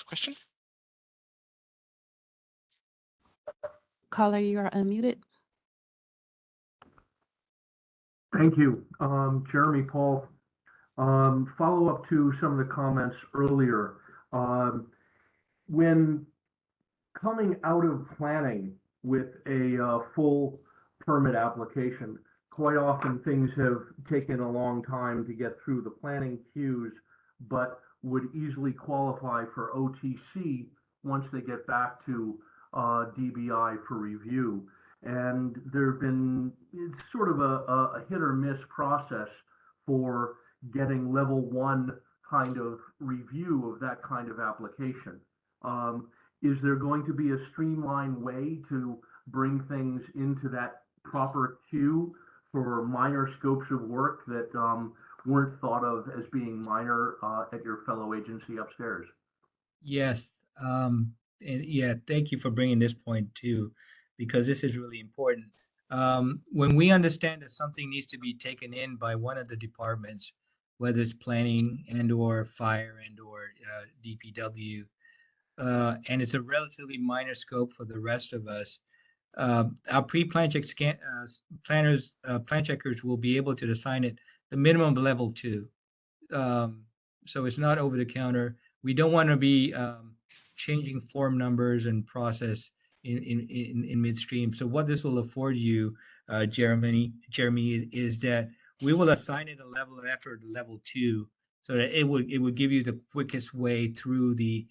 question? Caller, you are unmuted. Thank you. Jeremy Paul. Follow up to some of the comments earlier. When coming out of planning with a full permit application, quite often things have taken a long time to get through the planning queues, but would easily qualify for OTC once they get back to DBI for review. And there have been, it's sort of a hit or miss process for getting level 1 kind of review of that kind of application. is there going to be a streamlined way to bring things into that proper queue for minor scopes of work that weren't thought of as being minor at your fellow agency upstairs? Yes. And yeah, thank you for bringing this point too, because this is really important. When we understand that something needs to be taken in by one of the departments, whether it's planning and or fire and or DPW, and it's a relatively minor scope for the rest of us, our pre-plan check plan checkers will be able to assign it the minimum level 2. So it's not over the counter. We don't want to be changing form numbers and process in midstream. So what this will afford you, Jeremy, is that we will assign it a level of effort, level 2, so that it would give you the quickest way through the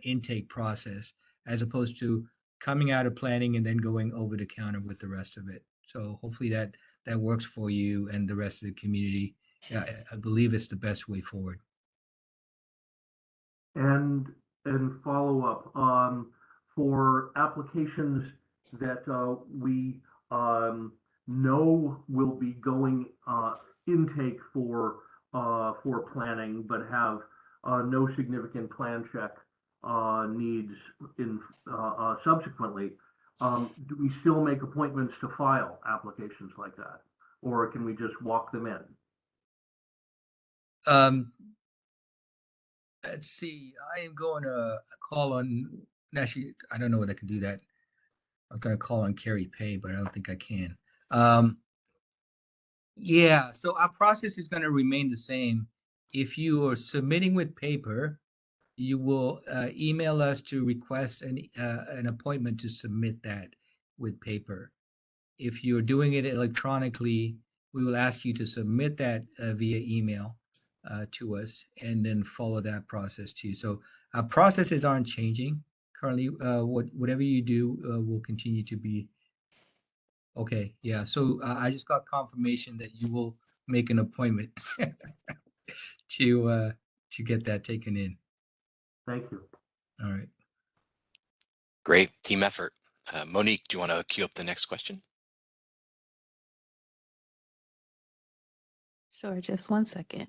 intake process, as opposed to coming out of planning and then going over the counter with the rest of it. So hopefully that works for you and the rest of the community. I believe it's the best way forward. And follow up for applications that we know will be going intake for planning, but have no significant plan check needs in subsequently. Do we still make appointments to file applications like that, or can we just walk them in? Let's see. I am going to call on. Actually, I don't know whether I can do that. I was going to call on Carrie Pay, but I don't think I can. Yeah. So our process is going to remain the same. If you are submitting with paper, you will email us to request an appointment to submit that with paper. If you're doing it electronically, we will ask you to submit that via email to us, and then follow that process too. So our processes aren't changing currently. Whatever you do will continue to be okay. Yeah. So I just got confirmation that you will make an appointment to get that taken in. Thank you. All right. Great team effort. Monique, do you want to queue up the next question? Sure, just 1 second.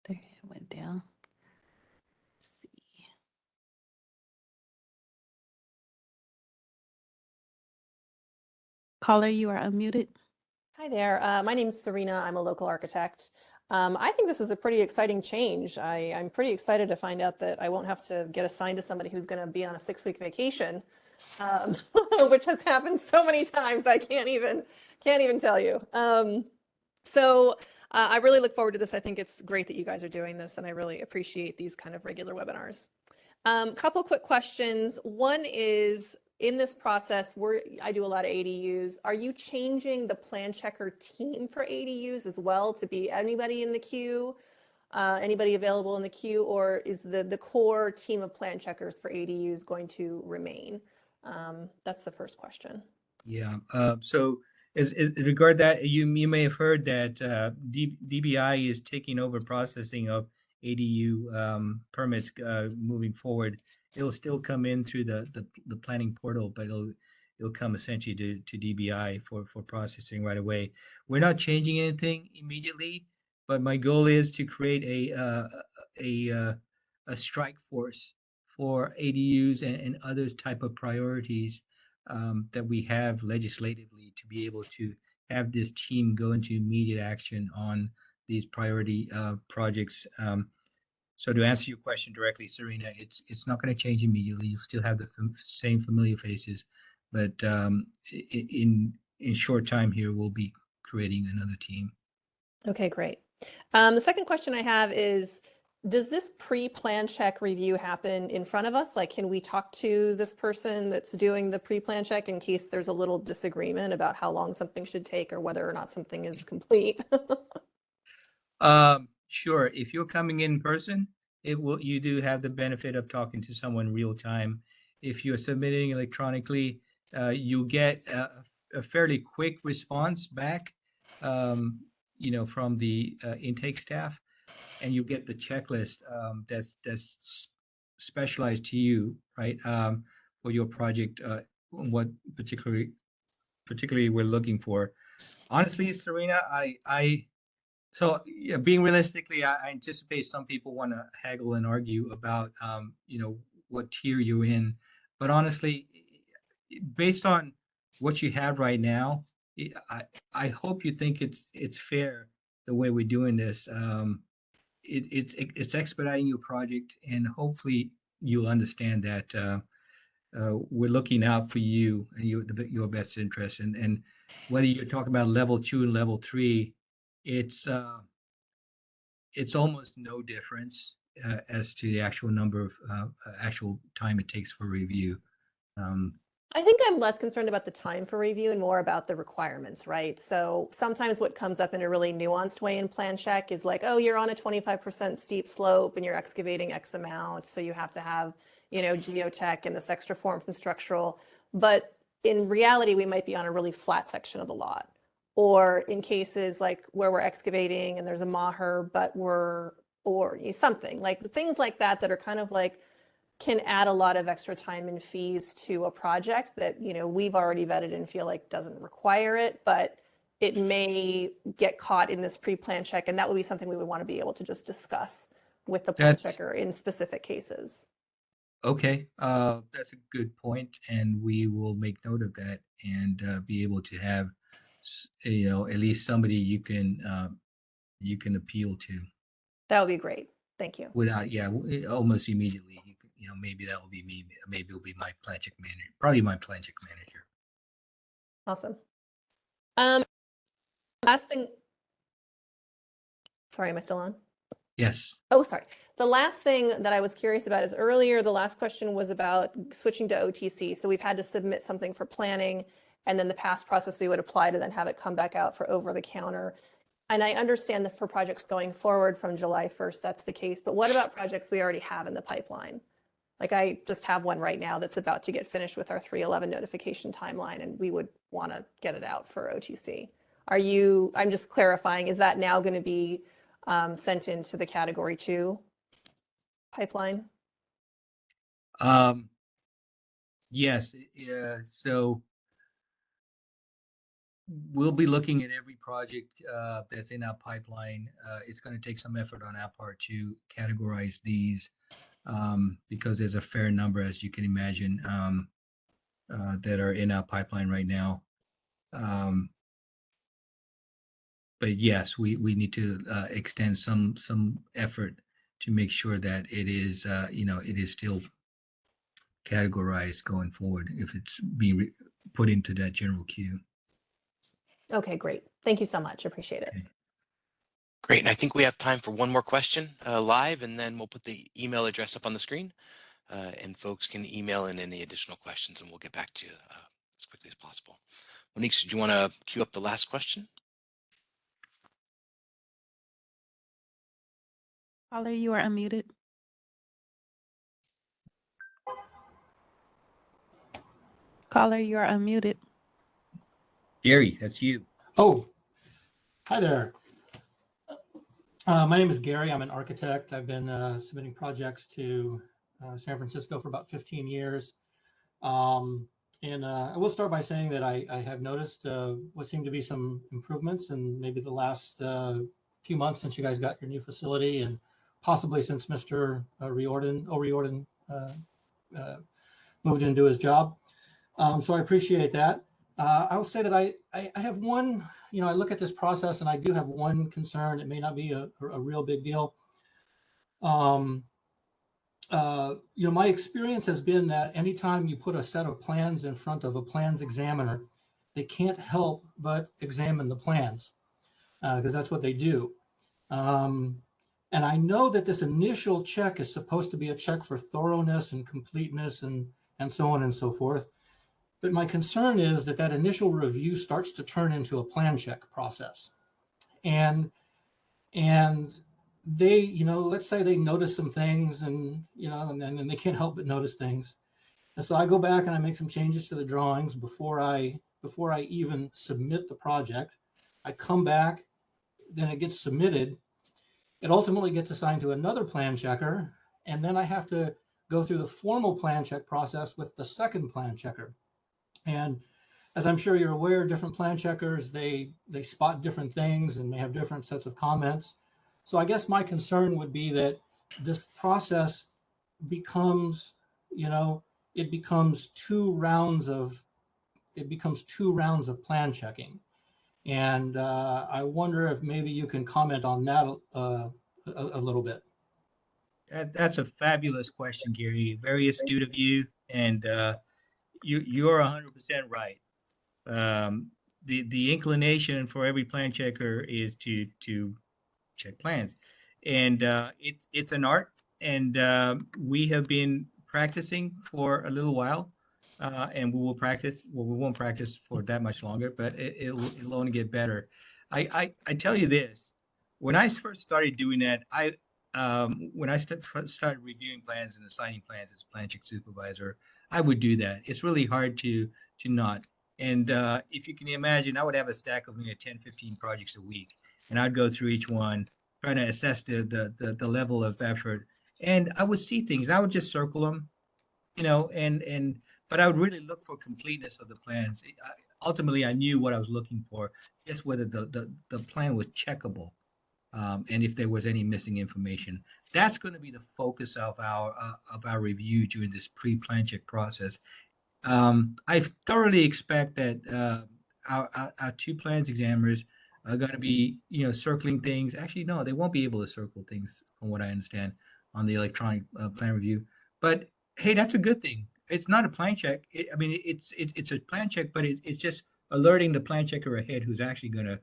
There, it went down. Let's see. Caller, you are unmuted. Hi there. My name is Serena. I'm a local architect. I think this is a pretty exciting change. I'm pretty excited to find out that I won't have to get assigned to somebody who's going to be on a 6-week vacation, which has happened so many times I can't even tell you. I really look forward to this. I think it's great that you guys are doing this, and I really appreciate these kind of regular webinars. Couple quick questions. One is, in this process, I do a lot of ADUs. Are you changing the plan checker team for ADUs as well to be anybody in the queue, anybody available in the queue, or is the core team of plan checkers for ADUs going to remain? That's the first question. Yeah. So as regard that, you may have heard that DBI is taking over processing of ADU permits moving forward. It'll still come in through the planning portal, but it'll come essentially to DBI for processing right away. We're not changing anything immediately, but my goal is to create a strike force for ADUs and other type of priorities that we have legislatively, to be able to have this team go into immediate action on these priority projects. So to answer your question directly, Serena, it's not going to change immediately. You'll still have the same familiar faces, but in short time here, we'll be creating another team. Okay, great. The second question I have is, does this pre-plan check review happen in front of us? Like, can we talk to this person that's doing the pre-plan check in case there's a little disagreement about how long something should take or whether or not something is complete? Sure. If you're coming in person, you do have the benefit of talking to someone real time. If you're submitting electronically, you'll get a fairly quick response back, from the intake staff. and you get the checklist that's specialized to you, right? For your project, what particularly we're looking for. Honestly, Serena, so yeah, being realistically, I anticipate some people want to haggle and argue about, what tier you're in. But honestly, based on what you have right now, I hope you think it's fair the way we're doing this. It's expediting your project, and hopefully you'll understand that we're looking out for you and your best interest. And whether you're talking about level 2 and level 3, it's almost no difference as to the actual number of actual time it takes for review. I think I'm less concerned about the time for review and more about the requirements, right? So sometimes what comes up in a really nuanced way in plan check is like, oh, you're on a 25% steep slope and you're excavating X amount. So you have to have, geotech and this extra form from structural. But in reality, we might be on a really flat section of the lot. Or in cases like where we're excavating and there's a maher, but something like things like that are kind of like, can add a lot of extra time and fees to a project that, we've already vetted and feel like doesn't require it, but it may get caught in this pre-plan check. And that would be something we would want to be able to just discuss with the plan checker in specific cases. Okay, that's a good point, and we will make note of that and be able to have, at least somebody you can appeal to. That would be great. Thank you. Without, almost immediately. Maybe that will be me. Maybe it'll be my plan check manager. Probably my plan check manager. Awesome. Last thing. Sorry, am I still on? Yes. Oh, sorry. The last thing that I was curious about is earlier, the last question was about switching to OTC. So we've had to submit something for planning, and then the past process we would apply to then have it come back out for over the counter. And I understand that for projects going forward from July 1st, that's the case. But what about projects we already have in the pipeline? Like I just have one right now that's about to get finished with our 311 notification timeline, and we would want to get it out for OTC. I'm just clarifying, is that now going to be sent into the category 2 pipeline? Yes. So we'll be looking at every project that's in our pipeline. It's going to take some effort on our part to categorize these because there's a fair number, as you can imagine, that are in our pipeline right now. But yes, we need to extend some effort to make sure that it is still categorized going forward if it's being put into that general queue. Okay, great. Thank you so much. Appreciate it. Okay. Great. And I think we have time for one more question live, and then we'll put the email address up on the screen, and folks can email in any additional questions, and we'll get back to you as quickly as possible. Monique, do you want to queue up the last question? Caller, you are unmuted. Caller, you are unmuted. Gary, that's you. Oh, hi there. My name is Gary. I'm an architect. I've been submitting projects to San Francisco for about 15 years. And I will start by saying that I have noticed what seem to be some improvements in maybe the last few months since you guys got your new facility, and possibly since Mr. O'Riordan moved into his job. So I appreciate that. I will say that I have one, I look at this process and I do have one concern. It may not be a real big deal. My experience has been that anytime you put a set of plans in front of a plans examiner, they can't help but examine the plans because that's what they do. And I know that this initial check is supposed to be a check for thoroughness and completeness and so on and so forth. But my concern is that that initial review starts to turn into a plan check process. And they, let's say they notice some things and they can't help but notice things. And so I go back and I make some changes to the drawings before I even submit the project. I come back, then it gets submitted. It ultimately gets assigned to another plan checker, and then I have to go through the formal plan check process with the second plan checker. And as I'm sure you're aware, different plan checkers, they spot different things and they have different sets of comments. So I guess my concern would be that this process becomes, it becomes two rounds of plan checking. And I wonder if maybe you can comment on that a little bit. That's a fabulous question, Gary. Very astute of you, and you're 100% right. The inclination for every plan checker is to check plans, and it's an art, and we have been practicing for a little while, and we will practice. Well, we won't practice for that much longer, but it'll only get better. I tell you this: when I first started doing that, when I started reviewing plans and assigning plans as plan check supervisor, I would do that. It's really hard to not. And if you can imagine, I would have a stack of 10, 15 projects a week, and I'd go through each one, trying to assess the level of effort. And I would see things. I would just circle them, but I would really look for completeness of the plans. Ultimately, I knew what I was looking for, just whether the plan was checkable. And if there was any missing information. That's going to be the focus of our review during this pre-plan check process. I thoroughly expect that our two plans examiners are going to be, circling things. Actually, no, they won't be able to circle things, from what I understand, on the electronic plan review. But hey, that's a good thing. It's not a plan check. It's a plan check, but it's just alerting the plan checker ahead, who's actually going to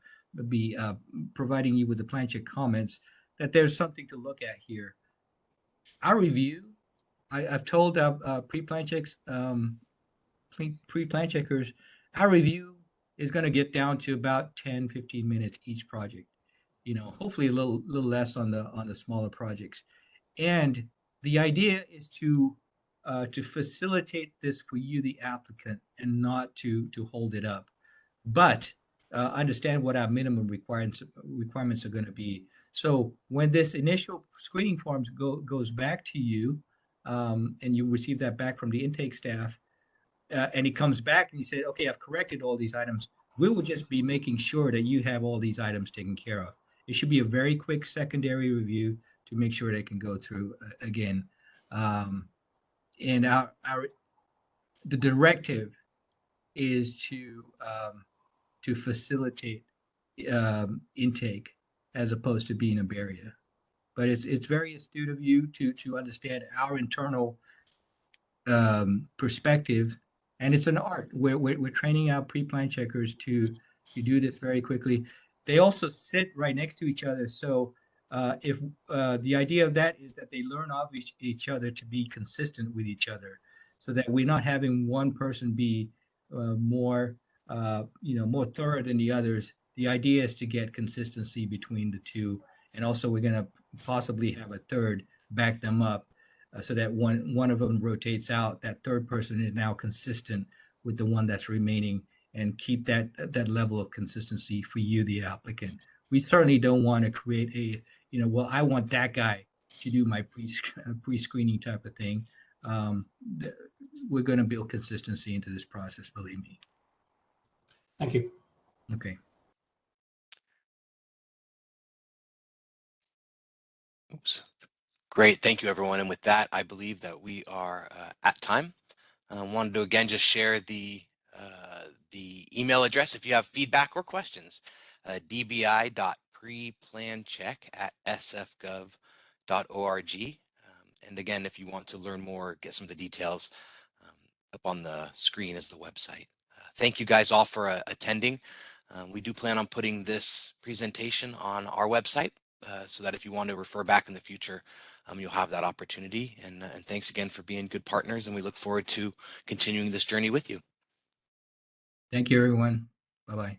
be providing you with the plan check comments, that there's something to look at here. Our review, I've told our pre-plan checks, pre-plan checkers, our review is going to get down to about 10, 15 minutes each project. Hopefully a little less on the smaller projects. And the idea is to facilitate this for you, the applicant, and not to hold it up. But understand what our minimum requirements are going to be. So when this initial screening forms goes back to you, and you receive that back from the intake staff, and it comes back and you say, okay, I've corrected all these items, we will just be making sure that you have all these items taken care of. It should be a very quick secondary review to make sure they can go through again. And the directive is to facilitate intake as opposed to being a barrier. But it's very astute of you to understand our internal perspective, and it's an art. We're training our pre-plan checkers to do this very quickly. They also sit right next to each other, so if the idea of that is that they learn of each other to be consistent with each other, so that we're not having one person be more thorough than the others. The idea is to get consistency between the two, and also we're going to possibly have a third back them up, so that one of them rotates out. That third person is now consistent with the one that's remaining, and keep that level of consistency for you, the applicant. We certainly don't want to create I want that guy to do my pre-screening type of thing. We're going to build consistency into this process, believe me. Thank you. Okay. Oops. Great. Thank you, everyone. And with that, I believe that we are at time. I wanted to again just share the email address if you have feedback or questions, dbi.preplancheck@sfgov.org. And again, if you want to learn more, get some of the details, up on the screen is the website. Thank you guys all for attending. We do plan on putting this presentation on our website, so that if you want to refer back in the future, you'll have that opportunity. And thanks again for being good partners, and we look forward to continuing this journey with you. Thank you, everyone. Bye-bye.